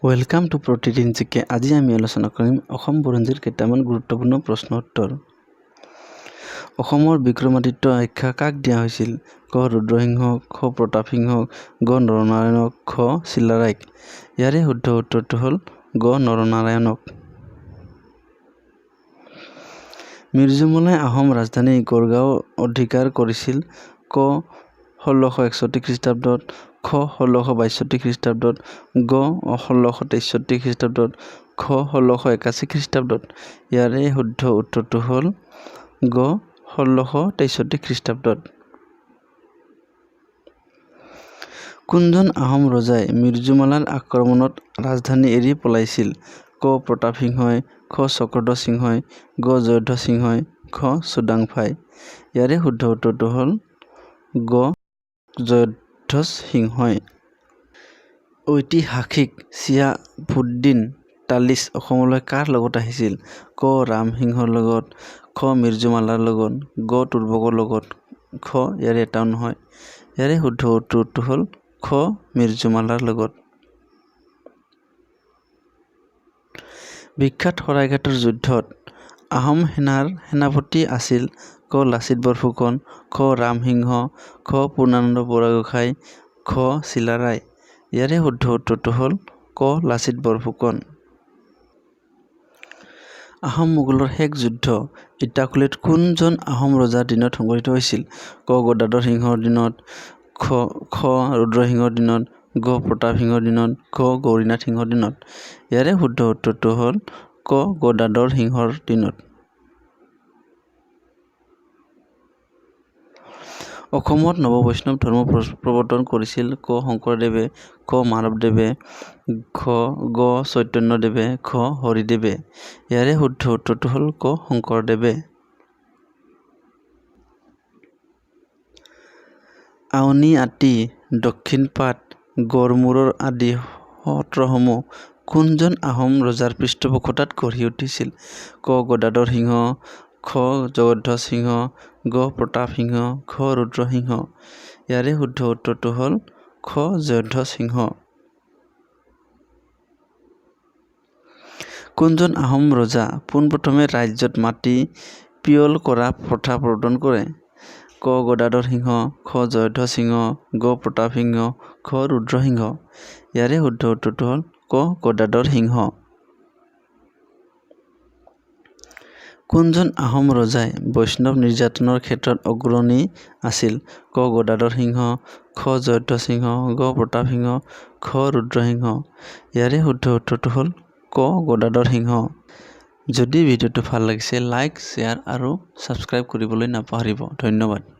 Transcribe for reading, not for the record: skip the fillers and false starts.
Welcome to প্ৰতিদিন জিকে। আজি আমি আলোচনা কৰিম অসম বুৰঞ্জীৰ কেইটামান গুৰুত্বপূৰ্ণ প্ৰশ্ন উত্তৰ। অসমৰ বিক্ৰমাদিত্য আখ্যা কাক দিয়া হৈছিল? ক ৰুদ্ৰসিংহক, খ প্ৰতাপসিংহক, গ নৰনাৰায়ণক, খ চিলাৰায়ক। ইয়াৰে শুদ্ধ উত্তৰটো হ'ল গ নৰনাৰায়ণক। মিৰ্জুমলাই আহোম ৰাজধানী গড়গাঁও অধিকাৰ কৰিছিল? ক 1661 খ্ৰীষ্টাব্দত, খ 1662 খ্ৰীষ্টাব্দত, গ 1663 খ্ৰীষ্টাব্দত, খ 1681 খ্ৰীষ্টাব্দত। ইয়াৰে শুদ্ধ উত্তৰটো হ'ল গ 1663 খ্ৰীষ্টাব্দত। কোনজন আহোম ৰজাই মিৰ্জুমলাৰ আক্ৰমণত ৰাজধানী এৰি পলাইছিল? ক প্ৰতাপসিংহই, খ চক্ৰধ্বজ সিংহই, গ জয়ধ্বজ সিংহই, খ চুডাংফাই। ইয়াৰে শুদ্ধ উত্তৰটো হ'ল গ জয়ধ্বজ সিংহই। ঐতিহাসিক চিহাবুদ্দিন তালিচ অসমলৈ কাৰ লগত আহিছিল? ক ৰামসিংহৰ লগত, খ মিৰ্জুমলাৰ লগত, গ তুৰ্ভকৰ লগত, খ ইয়াৰে এটাও নহয়। ইয়াৰে শুদ্ধ উত্তৰটো হ'ল খ মিৰ্জুমলাৰ লগত। বিখ্যাত শৰাইঘাটৰ যুদ্ধত আহোম সেনাৰ সেনাপতি আছিল? ক লাচিত বৰফুকন, খ ৰামসিংহ, খ পূৰ্ণানন্দ বৰগোহাঁই, খ চিলাৰায়। ইয়াৰে শুদ্ধ উত্তৰটো হ'ল ক লাচিত বৰফুকন। আহোম মোগলৰ শেষ যুদ্ধ ইটাখুলিত কোনজন আহোম ৰজাৰ দিনত সংঘটিত হৈছিল? ক গদাধৰ সিংহৰ দিনত, খ ৰুদ্ৰসিংহৰ দিনত, গ প্ৰতাপসিংহৰ দিনত, খ গৌৰীনাথ সিংহৰ দিনত। ইয়াৰে শুদ্ধ উত্তৰটো হ'ল ক গদাধৰ সিংহৰ দিনত। অসমত নৱবৈষ্ণৱ ধৰ্ম প্ৰৱৰ্তন কৰিছিল? ক শংকৰদেৱে, খ মাধৱদেৱে, গ চৈতন্যদেৱে, খ হৰিদেৱে। ইয়াৰে শুদ্ধ উত্তৰটো হ'ল ক শংকৰদেৱে। আউনীআটী, দক্ষিণপাট, গড়মূৰৰ আদি সত্ৰসমূহ কোনজন আহোম ৰজাৰ পৃষ্ঠপোষকতাত গঢ়ি উঠিছিল? ক গদাধৰ সিংহ, খ জয়ধ্বজ সিংহ, গ প্ৰতাপসিংহ, খ ৰুদ্ৰসিংহ। ইয়াৰে শুদ্ধ উত্তৰটো হ'ল খ জয়ধ্বজ সিংহ। কোনজন আহোম ৰজা পোনপ্ৰথমে ৰাজ্যত মাটি পিয়ল কৰা প্ৰথা প্ৰৱৰ্তন কৰে? ক গদাধৰ সিংহ, খ জয়ধ্বজ সিংহ, গ প্ৰতাপসিংহ, খ ৰুদ্ৰসিংহ। ইয়াৰে শুদ্ধ উত্তৰটো হ'ল ক গদাধৰ সিংহ। কোনজন আহোম ৰজাই বৈষ্ণৱ নিৰ্যাতনৰ ক্ষেত্ৰত অগ্ৰণী আছিল? ক গদাধৰ সিংহ, খ জয়ধ্বজ সিংহ, গ প্ৰতাপসিংহ, খ ৰুদ্ৰসিংহ। ইয়াৰে শুদ্ধ উত্তৰটো হ'ল ক গদাধৰ সিংহ। যদি ভিডিঅ'টো ভাল লাগিছে লাইক, শ্বেয়াৰ আৰু ছাবস্ক্ৰাইব কৰিবলৈ নাপাহৰিব। ধন্যবাদ।